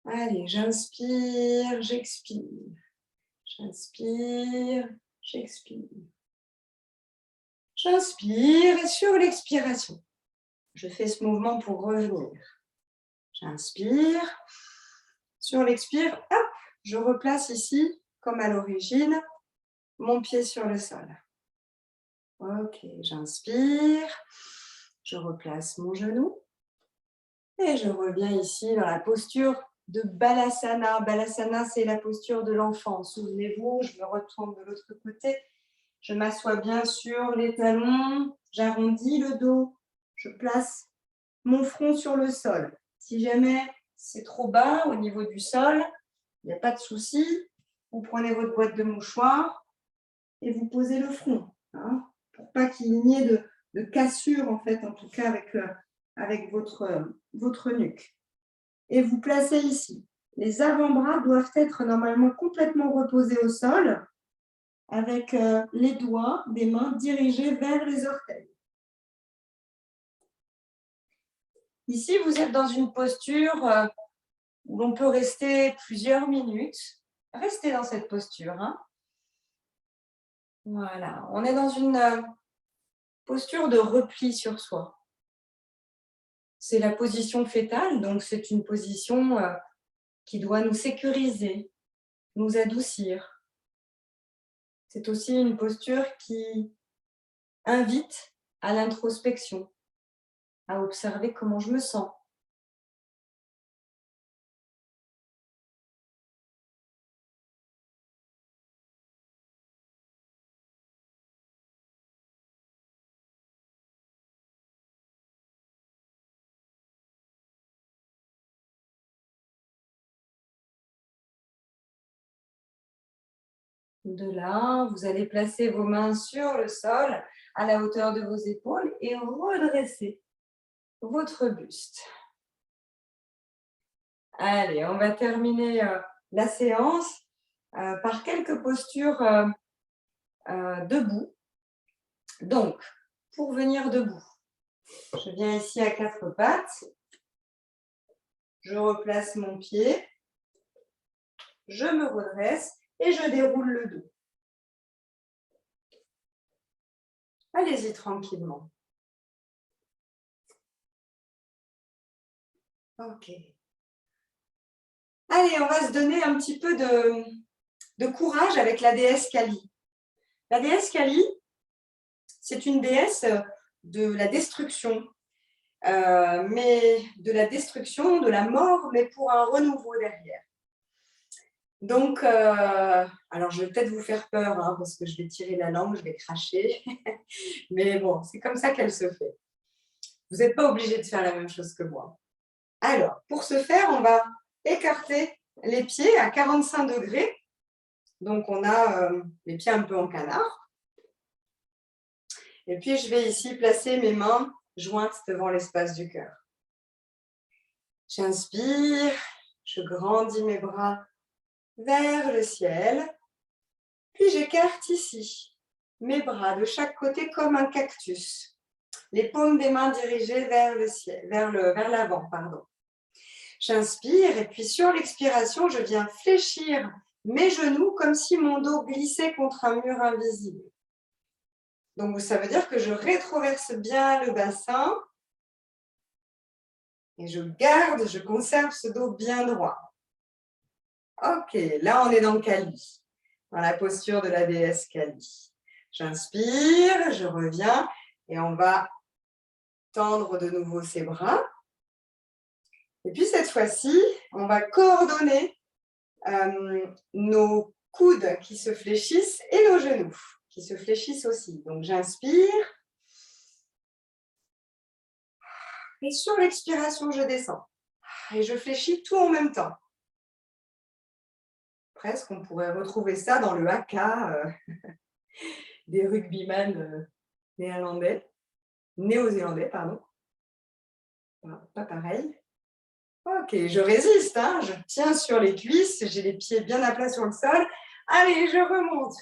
Allez, j'inspire, j'expire. J'inspire, j'expire. J'inspire et sur l'expiration, je fais ce mouvement pour revenir. J'inspire. Sur l'expire, hop, je replace ici, comme à l'origine, mon pied sur le sol. Ok, j'inspire. Je replace mon genou. Et je reviens ici dans la posture de Balasana. Balasana, c'est la posture de l'enfant. Souvenez-vous, je me retourne de l'autre côté. Je m'assois bien sur les talons. J'arrondis le dos. Je place mon front sur le sol. Si jamais c'est trop bas au niveau du sol, il n'y a pas de souci. Vous prenez votre boîte de mouchoirs et vous posez le front. Hein, pour pas qu'il n'y ait de cassure, en fait, en tout cas avec votre nuque. Et vous placez ici. Les avant-bras doivent être normalement complètement reposés au sol avec les doigts des mains dirigés vers les orteils. Ici, vous êtes dans une posture où l'on peut rester plusieurs minutes. Restez dans cette posture. Hein. Voilà, on est dans une posture de repli sur soi. C'est la position fétale, donc c'est une position qui doit nous sécuriser, nous adoucir. C'est aussi une posture qui invite à l'introspection, à observer comment je me sens. De là, vous allez placer vos mains sur le sol, à la hauteur de vos épaules et redresser votre buste. Allez, on va terminer la séance par quelques postures debout. Donc, pour venir debout, je viens ici à quatre pattes, je replace mon pied, je me redresse et je déroule le dos. Allez-y tranquillement. Ok. Allez, on va se donner un petit peu de courage avec la déesse Kali. La déesse Kali, c'est une déesse de la destruction, mais de la destruction, de la mort, mais pour un renouveau derrière. Donc, alors je vais peut-être vous faire peur, hein, parce que je vais tirer la langue, je vais cracher, mais bon, c'est comme ça qu'elle se fait. Vous n'êtes pas obligé de faire la même chose que moi. Alors, pour ce faire, on va écarter les pieds à 45 degrés. Donc, on a les pieds un peu en canard. Et puis, je vais ici placer mes mains jointes devant l'espace du cœur. J'inspire, je grandis mes bras vers le ciel. Puis, j'écarte ici mes bras de chaque côté comme un cactus. Les paumes des mains dirigées vers le ciel, vers l'avant, pardon. J'inspire et puis sur l'expiration, je viens fléchir mes genoux comme si mon dos glissait contre un mur invisible. Donc, ça veut dire que je rétroverse bien le bassin et je conserve ce dos bien droit. Ok, là, on est dans Kali, dans la posture de la déesse Kali. J'inspire, je reviens et on va tendre de nouveau ses bras. Et puis, cette fois-ci, on va coordonner nos coudes qui se fléchissent et nos genoux qui se fléchissent aussi. Donc, j'inspire. Et sur l'expiration, je descends. Et je fléchis tout en même temps. Presque, on pourrait retrouver ça dans le haka des rugbyman néo-zélandais, pardon. Pas pareil. Ok, je résiste, hein, je tiens sur les cuisses, j'ai les pieds bien à plat sur le sol. Allez, je remonte.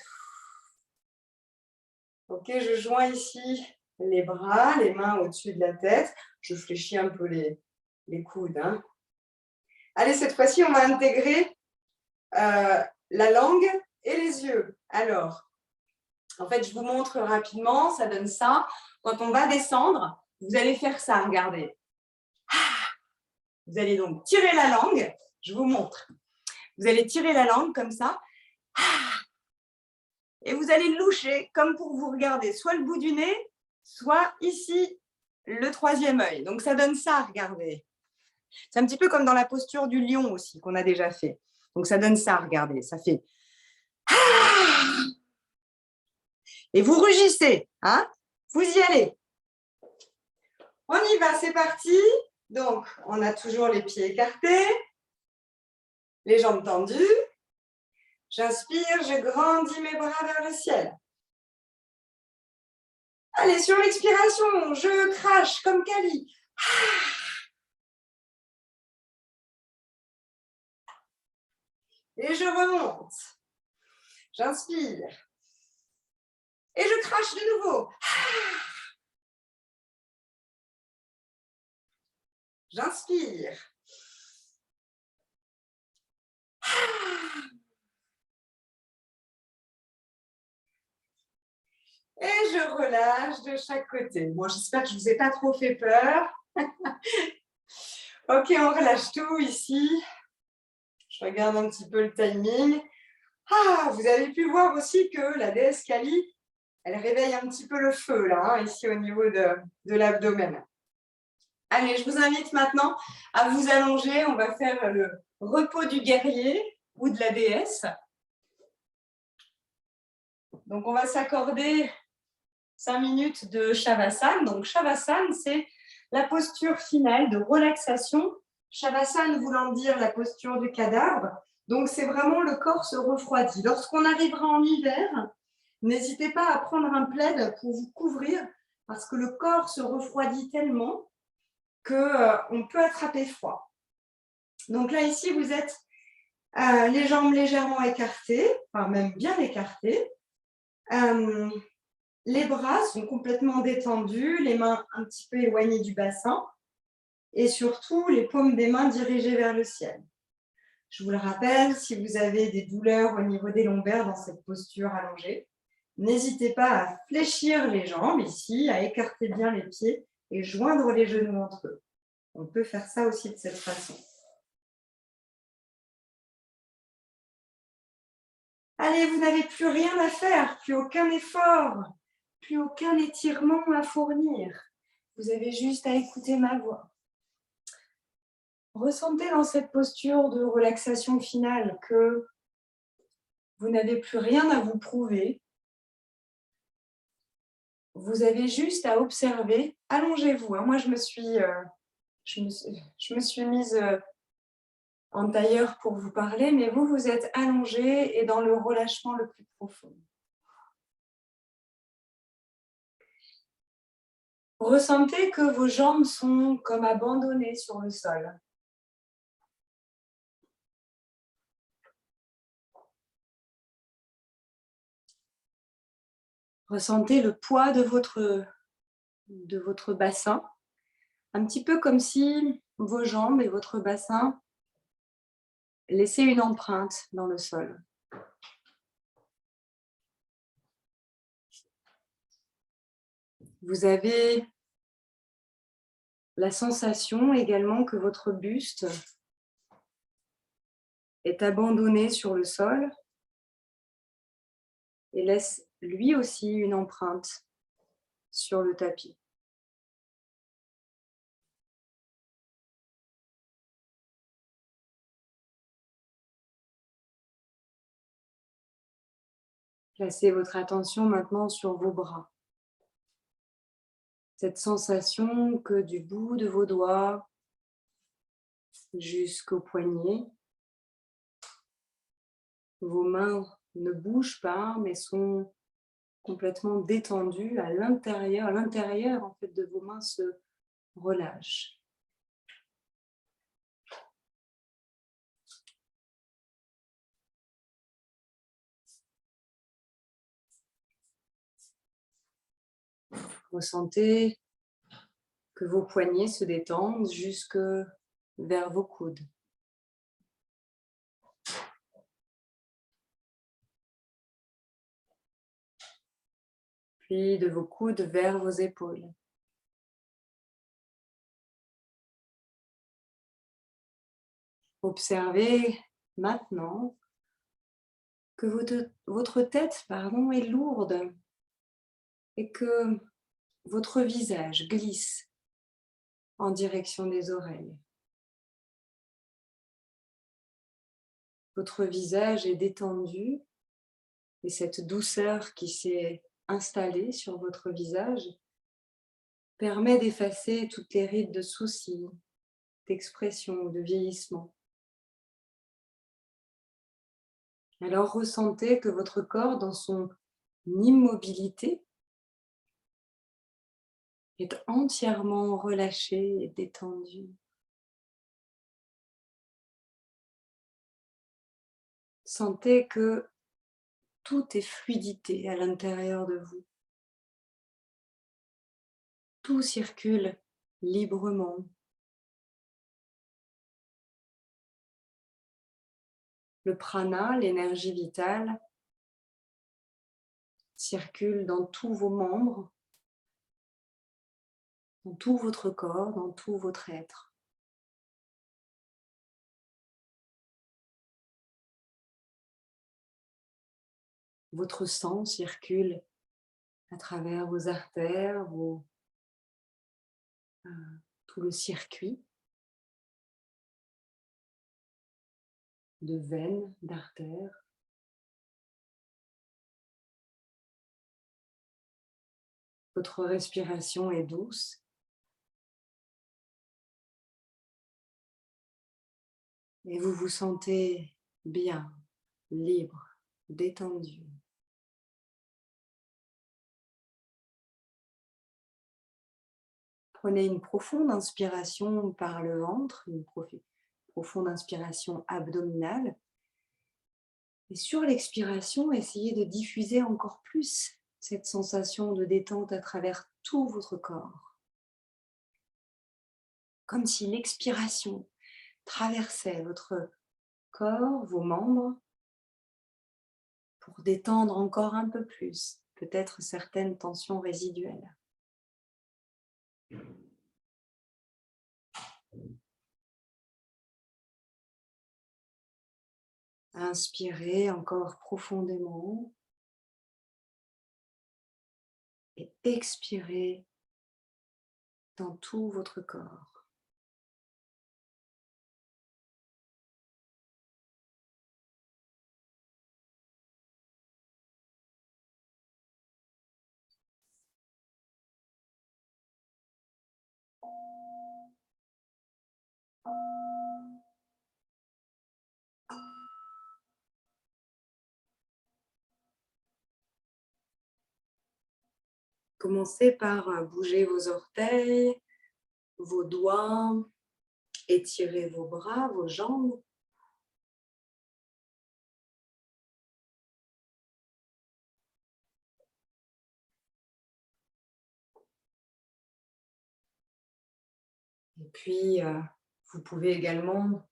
Ok, je joins ici les bras, les mains au-dessus de la tête. Je fléchis un peu les coudes. Hein. Allez, cette fois-ci, on va intégrer la langue et les yeux. Alors, en fait, je vous montre rapidement, ça donne ça. Quand on va descendre, vous allez faire ça, regardez. Vous allez donc tirer la langue, je vous montre. Vous allez tirer la langue comme ça. Et vous allez loucher comme pour vous regarder, soit le bout du nez, soit ici, le troisième œil. Donc, ça donne ça, regardez. C'est un petit peu comme dans la posture du lion aussi, qu'on a déjà fait. Donc, ça donne ça, regardez. Ça fait... Et vous rugissez, hein? Vous y allez. On y va, c'est parti. Donc, on a toujours les pieds écartés, les jambes tendues. J'inspire, je grandis mes bras vers le ciel. Allez, sur l'expiration, je crache comme Kali. Et je remonte. J'inspire. Et je crache de nouveau. J'inspire. Et je relâche de chaque côté. Bon, j'espère que je ne vous ai pas trop fait peur. Ok, on relâche tout ici. Je regarde un petit peu le timing. Ah, vous avez pu voir aussi que la déesse Kali, elle réveille un petit peu le feu, là, hein, ici au niveau de l'abdomen. Allez, je vous invite maintenant à vous allonger. On va faire le repos du guerrier ou de la déesse. Donc, on va s'accorder 5 minutes de Shavasana. Donc, Shavasana, c'est la posture finale de relaxation. Shavasana voulant dire la posture du cadavre. Donc, c'est vraiment le corps se refroidit. Lorsqu'on arrivera en hiver, n'hésitez pas à prendre un plaid pour vous couvrir parce que le corps se refroidit tellement qu'on peut attraper froid. Donc là, ici, vous êtes les jambes légèrement écartées, enfin même bien écartées. Les bras sont complètement détendus, les mains un petit peu éloignées du bassin et surtout les paumes des mains dirigées vers le ciel. Je vous le rappelle, si vous avez des douleurs au niveau des lombaires dans cette posture allongée, n'hésitez pas à fléchir les jambes ici, à écarter bien les pieds et joindre les genoux entre eux. On peut faire ça aussi de cette façon. Allez, vous n'avez plus rien à faire, plus aucun effort, plus aucun étirement à fournir. Vous avez juste à écouter ma voix. Ressentez dans cette posture de relaxation finale que vous n'avez plus rien à vous prouver. Vous avez juste à observer. Allongez-vous. Moi, je me suis mise en tailleur pour vous parler, mais vous, vous êtes allongé et dans le relâchement le plus profond. Ressentez que vos jambes sont comme abandonnées sur le sol. Ressentez le poids de votre bassin, un petit peu comme si vos jambes et votre bassin laissaient une empreinte dans le sol. Vous avez la sensation également que votre buste est abandonné sur le sol et laisse lui aussi une empreinte sur le tapis. Placez votre attention maintenant sur vos bras. Cette sensation que du bout de vos doigts jusqu'au poignet, vos mains ne bougent pas, mais sont complètement détendues à l'intérieur en fait de vos mains se relâche. Ressentez que vos poignets se détendent jusque vers vos coudes. Puis de vos coudes vers vos épaules. Observez maintenant que votre tête est lourde et que votre visage glisse en direction des oreilles. Votre visage est détendu et cette douceur qui s'est installée sur votre visage permet d'effacer toutes les rides de soucis, d'expression ou de vieillissement. Alors ressentez que votre corps, dans son immobilité, est entièrement relâché et détendu. Sentez que tout est fluidité à l'intérieur de vous. Tout circule librement. Le prana, l'énergie vitale, circule dans tous vos membres, dans tout votre corps, dans tout votre être. Votre sang circule à travers vos artères, tout le circuit de veines, d'artères. Votre respiration est douce. Et vous vous sentez bien, libre, détendu. Prenez une profonde inspiration par le ventre, une profonde inspiration abdominale. Et sur l'expiration, essayez de diffuser encore plus cette sensation de détente à travers tout votre corps. Comme si l'expiration traversait votre corps, vos membres, pour détendre encore un peu plus, peut-être certaines tensions résiduelles. Inspirez encore profondément et expirez dans tout votre corps. Commencez par bouger vos orteils, vos doigts, étirez vos bras, vos jambes. Et puis, vous pouvez également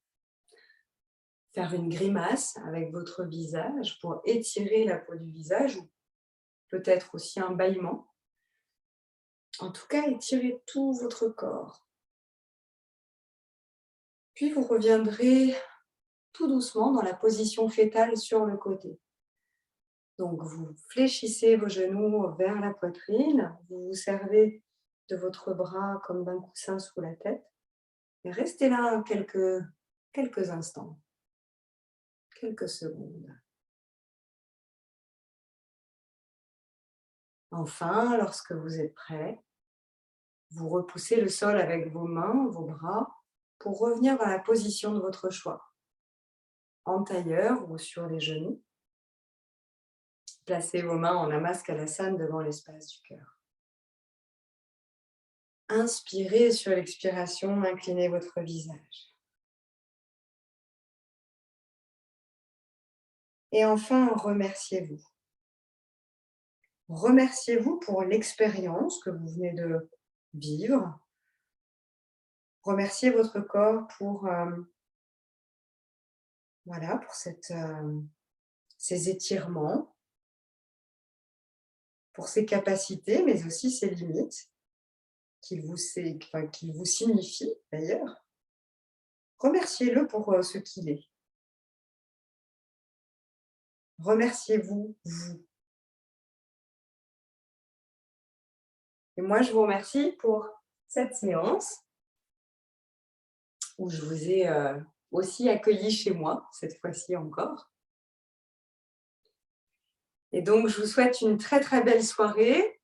faire une grimace avec votre visage pour étirer la peau du visage ou peut-être aussi un bâillement. En tout cas, étirez tout votre corps. Puis vous reviendrez tout doucement dans la position fétale sur le côté. Donc vous fléchissez vos genoux vers la poitrine, vous vous servez de votre bras comme d'un coussin sous la tête et restez là quelques instants, quelques secondes. Enfin, lorsque vous êtes prêt, vous repoussez le sol avec vos mains, vos bras, pour revenir dans la position de votre choix. En tailleur ou sur les genoux. Placez vos mains en Namaskalasana devant l'espace du cœur. Inspirez sur l'expiration, inclinez votre visage. Et enfin, remerciez-vous. remerciez-vous pour l'expérience que vous venez de vivre. Remerciez votre corps pour, voilà, pour ces étirements, pour ses capacités, mais aussi ses limites qu'il vous signifie d'ailleurs. Remerciez-le pour ce qu'il est. Remerciez-vous, vous. Et moi, je vous remercie pour cette séance où je vous ai aussi accueilli chez moi, cette fois-ci encore. Et donc, je vous souhaite une très, très belle soirée.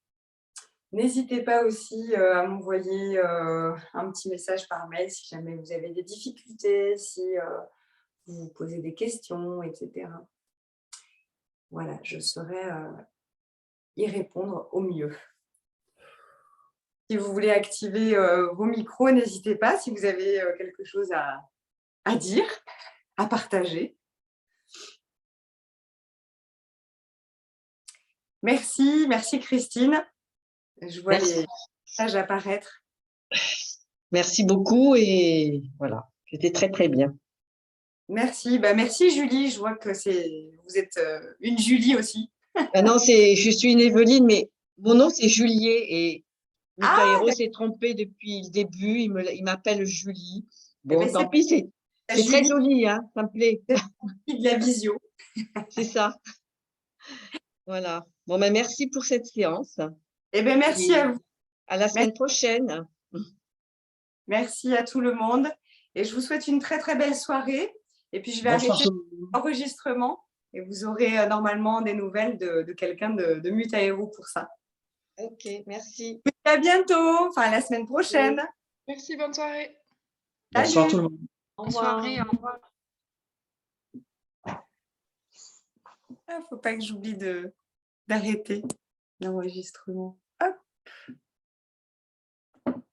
N'hésitez pas aussi à m'envoyer un petit message par mail si jamais vous avez des difficultés, si vous vous posez des questions, etc. Voilà, je saurai y répondre au mieux. Si vous voulez activer vos micros, n'hésitez pas si vous avez quelque chose à dire, à partager. Merci, merci Christine. Je vois les messages apparaître. Merci beaucoup et voilà, c'était très très bien. Merci, merci Julie, je vois que vous êtes une Julie aussi. Ah non, je suis une Evelyne, mais mon nom c'est Juliet et Mutahéro s'est trompé depuis le début, il m'appelle Julie. Bon, tant pis, c'est très joli, hein, ça me plaît. De la visio. C'est ça. Voilà. Bon, merci pour cette séance. Merci à vous. À la semaine prochaine. Merci à tout le monde. Et je vous souhaite une très, très belle soirée. Et puis, je vais arrêter l'enregistrement et vous aurez normalement des nouvelles de quelqu'un de Mutahéro pour ça. Ok, merci. À bientôt, enfin à la semaine prochaine. Merci, bonne soirée. Bonsoir tout le monde. Bonne soirée, au revoir. Faut pas que j'oublie d'arrêter l'enregistrement. Hop.